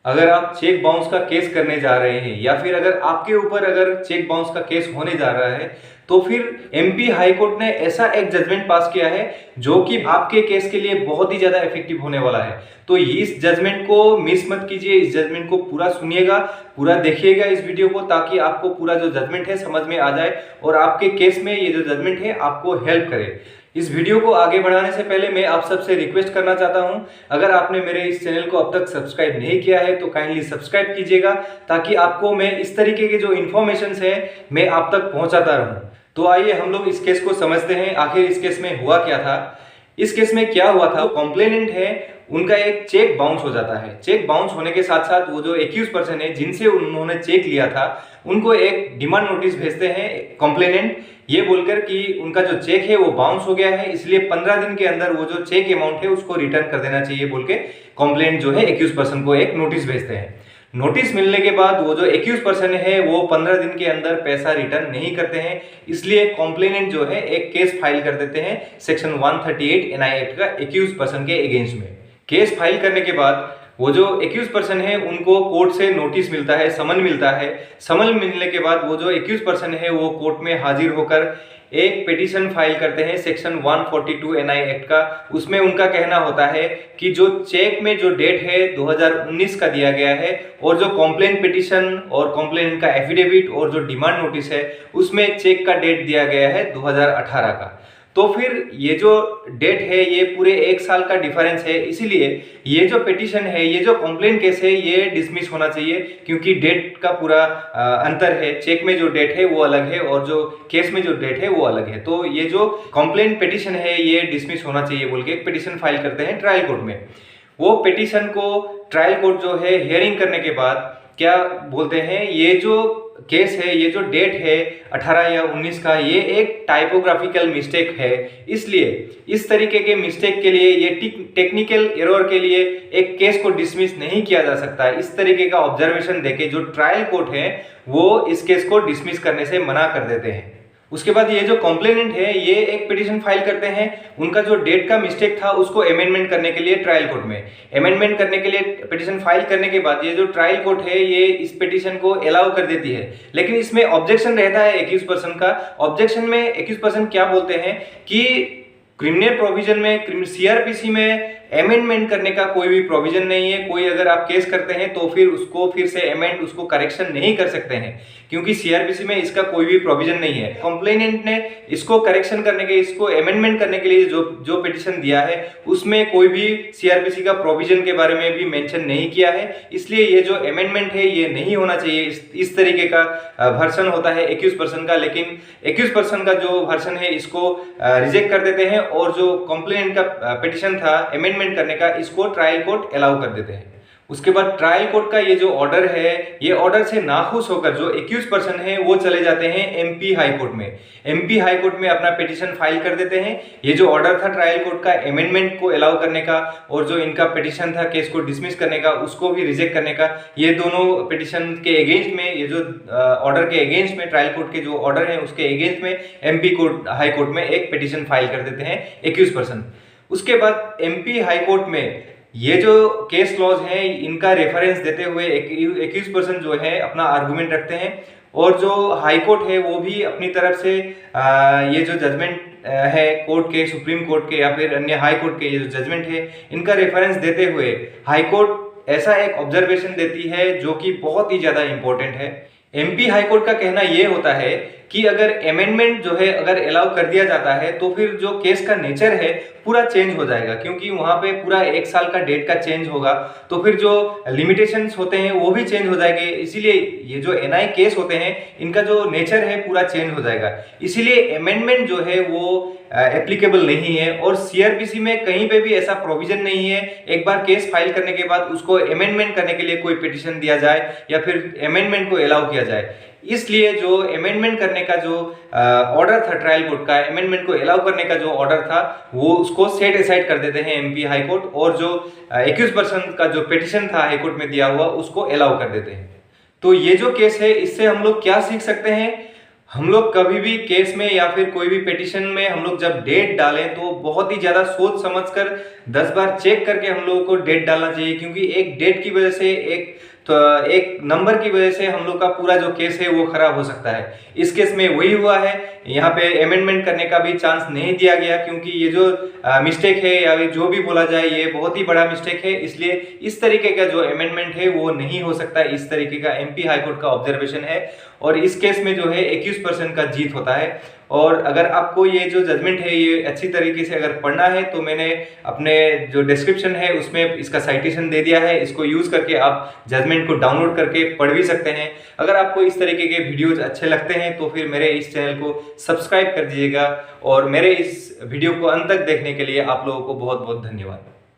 अगर आप cheque bounce का केस करने जा रहे हैं या फिर अगर आपके ऊपर अगर चेक बाउंस का केस होने जा रहा है तो फिर एमपी हाई कोर्ट ने ऐसा एक जजमेंट पास किया है जो कि आपके केस के लिए बहुत ही ज्यादा इफेक्टिव होने वाला है। तो इस जजमेंट को मिस मत कीजिए, इस जजमेंट को पूरा सुनिएगा, पूरा देखिएगा इस वीडियो को, ताकि आपको पूरा जो जजमेंट है समझ में आ जाए और आपके केस में ये जो जजमेंट है आपको हेल्प करे। इस वीडियो को आगे बढ़ाने से पहले मैं आप सबसे रिक्वेस्ट करना चाहता हूं, अगर आपने मेरे इस चैनल को अब तक सब्सक्राइब नहीं किया है तो काइंडली सब्सक्राइब कीजिएगा, ताकि आपको मैं इस तरीके के जो इन्फॉर्मेशंस है मैं आप तक पहुंचाता रहूं। तो आइए हम लोग इस केस को समझते हैं, आखिर इस केस में हुआ क्या था। इस केस में क्या हुआ था, कॉम्प्लेनेंट है उनका एक चेक बाउंस हो जाता है। चेक बाउंस होने के साथ साथ वो जो एक्यूज पर्सन है जिनसे उन्होंने चेक लिया था उनको एक डिमांड नोटिस भेजते हैं कॉम्प्लेनेंट, ये बोलकर कि उनका जो चेक है वो बाउंस हो गया है, इसलिए 15 दिन के अंदर वो जो चेक अमाउंट है उसको रिटर्न कर देना चाहिए बोल के कॉम्प्लेनेंट जो है एक्यूज पर्सन को एक नोटिस भेजते हैं। नोटिस मिलने के बाद वो जो एक्यूज पर्सन है वो 15 दिन के अंदर पैसा रिटर्न नहीं करते हैं, इसलिए कॉम्प्लेनेंट जो है एक केस फाइल कर देते हैं सेक्शन 138 एनआई एक्ट का एक्यूज पर्सन के अगेंस्ट में। केस फाइल करने के बाद वो जो एक्यूज पर्सन है उनको कोर्ट से नोटिस मिलता है, समन मिलता है। समन मिलने के बाद वो जो एक्यूज पर्सन है वो कोर्ट में हाजिर होकर एक पिटीशन फाइल करते हैं सेक्शन 142 एनआई एक्ट का। उसमें उनका कहना होता है कि जो चेक में जो डेट है 2019 का दिया गया है और जो कॉम्प्लेन पिटीशन और कॉम्प्लेन का एफिडेविट और जो डिमांड नोटिस है उसमें चेक का डेट दिया गया है 2018 का। तो फिर ये जो डेट है ये पूरे एक साल का डिफरेंस है, इसीलिए ये जो पिटीशन है, ये जो कंप्लेंट केस है ये डिसमिस होना चाहिए, क्योंकि डेट का पूरा अंतर है। चेक में जो डेट है वो अलग है और जो केस में जो डेट है वो अलग है। तो ये जो कंप्लेंट पिटीशन है ये डिसमिस होना चाहिए बोल के एक पिटीशन फाइल करते हैं ट्रायल कोर्ट में। वो पिटीशन को ट्रायल कोर्ट जो है हियरिंग करने के बाद क्या बोलते हैं, ये जो केस है, ये जो डेट है 18 या 19 का, ये एक टाइपोग्राफिकल मिस्टेक है, इसलिए इस तरीके के मिस्टेक के लिए, ये टेक्निकल एरर के लिए एक केस को डिसमिस नहीं किया जा सकता है। इस तरीके का ऑब्जर्वेशन देके जो ट्रायल कोर्ट है वो इस केस को डिसमिस करने से मना कर देते हैं। उसके बाद ये जो कॉम्प्लेनेंट है ये एक पिटीशन फाइल करते हैं, उनका जो डेट का मिस्टेक था उसको अमेंडमेंट करने के लिए ट्रायल कोर्ट में। अमेंडमेंट करने के लिए पिटीशन फाइल करने के बाद ये जो ट्रायल कोर्ट है ये इस पिटीशन को अलाउ कर देती है, लेकिन इसमें ऑब्जेक्शन रहता है एक्यूज पर्सन का। ऑब्जेक्शन में एक्यूज पर्सन क्या बोलते हैं कि क्रिमिनल प्रोविजन में, सीआरपीसी में अमेंडमेंट करने का कोई भी प्रोविजन नहीं है। कोई अगर आप केस करते हैं तो फिर उसको फिर से अमेंड, उसको करेक्शन नहीं कर सकते हैं, क्योंकि सीआरपीसी में इसका कोई भी प्रोविजन नहीं है। कंप्लेनेंट ने इसको करेक्शन करने के, इसको अमेंडमेंट करने के लिए जो पिटीशन दिया है उसमें कोई भी सीआरपीसी का प्रोविजन के बारे में भी मेंशन नहीं किया है, इसलिए ये जो अमेंडमेंट है ये नहीं होना चाहिए। इस तरीके का वर्सन होता है एक्यूज पर्सन का, लेकिन एक्यूज पर्सन का जो वर्सन है इसको रिजेक्ट कर देते हैं और जो कंप्लेनेंट का पिटीशन था अमेंडमेंट करने का इसको ट्रायल कोर्ट अलाउ कर देते हैं। उसके बाद ट्रायल कोर्ट का ये जो ऑर्डर है, ये ऑर्डर से नाखुश होकर जो एक्यूज पर्सन है वो चले जाते हैं एमपी हाई कोर्ट में। एमपी हाई कोर्ट में अपना पिटीशन फाइल कर देते हैं। ये जो ऑर्डर था ट्रायल कोर्ट का अमेंडमेंट को अलाउ करने का और जो इनका पिटीशन था केस को डिसमिस करने का उसको भी रिजेक्ट करने का, ये दोनों पिटीशन के अगेंस्ट में, ये जो ऑर्डर के अगेंस्ट में, ट्रायल कोर्ट के जो ऑर्डर है उसके अगेंस्ट में एमपी कोर्ट हाई कोर्ट में एक पिटीशन फाइल कर देते हैं एक्यूज पर्सन। उसके बाद एमपी हाई कोर्ट में ये जो केस लॉज हैं इनका रेफरेंस देते हुए एक्यूज पर्सन जो है अपना आर्गुमेंट रखते हैं और जो हाई कोर्ट है वो भी अपनी तरफ से ये जो जजमेंट है कोर्ट के, सुप्रीम कोर्ट के या फिर अन्य हाई कोर्ट के ये जो जजमेंट है इनका रेफरेंस देते हुए हाई कोर्ट ऐसा एक ऑब्जर्वेशन देती है जो कि बहुत ही ज्यादा इंपॉर्टेंट है। एमपी हाई कोर्ट का कहना यह होता है कि अगर अमेंडमेंट जो है अगर अलाउ कर दिया जाता है तो फिर जो केस का नेचर है पूरा चेंज हो जाएगा, क्योंकि वहां पे पूरा एक साल का डेट का चेंज होगा, तो फिर जो लिमिटेशंस होते हैं वो भी चेंज हो जाएंगे। इसीलिए ये जो एनआई केस होते हैं इनका जो नेचर है पूरा चेंज हो जाएगा, इसीलिए अमेंडमेंट जो है वो एप्लीकेबल नहीं है। और सीआरपीसी में कहीं पे भी ऐसा प्रोविजन नहीं है एक बार केस फाइल करने के बाद उसको अमेंडमेंट करने के लिए कोई पिटीशन दिया जाए या फिर अमेंडमेंट को अलाउ किया जाए। इसलिए जो अमेंडमेंट करने का जो ऑर्डर था ट्रायल कोर्ट का, अमेंडमेंट को अलाउ करने का जो ऑर्डर था वो उसको सेट असाइड कर देते हैं एमपी हाई कोर्ट, और जो एक्यूज पर्सन का जो पिटीशन था हाई कोर्ट में दिया हुआ उसको अलाउ कर देते हैं। तो ये जो केस है इससे हम लोग क्या सीख सकते हैं? हम लोग कभी भी केस में या फिर कोई भी पिटीशन में हम लोग जब डेट डालें तो बहुत ही ज़्यादा सोच समझकर 10 बार चेक करके हम लोगों को डेट डालना चाहिए, क्योंकि एक डेट की वजह से एक नंबर की वजह से हम लोग का पूरा जो केस है वो खराब हो सकता है। इस केस में वही हुआ है। यहाँ पे अमेंडमेंट करने का भी चांस नहीं दिया गया, क्योंकि ये जो मिस्टेक है या जो भी बोला जाए ये बहुत ही बड़ा मिस्टेक है, इसलिए इस तरीके का जो अमेंडमेंट है वो नहीं हो सकता। इस तरीके का एमपी हाईकोर्ट का ऑब्जर्वेशन है और इस केस में जो है 21% का जीत होता है। और अगर आपको ये जो जजमेंट है ये अच्छी तरीके से अगर पढ़ना है तो मैंने अपने जो डिस्क्रिप्शन है उसमें इसका साइटेशन दे दिया है। इसको यूज करके आप जजमेंट को डाउनलोड करके पढ़ भी सकते हैं। अगर आपको इस तरीके के वीडियोज अच्छे लगते हैं तो फिर मेरे इस चैनल को सब्सक्राइब कर दीजिएगा और मेरे इस वीडियो को अंत तक देखने के लिए आप लोगों को बहुत बहुत धन्यवाद।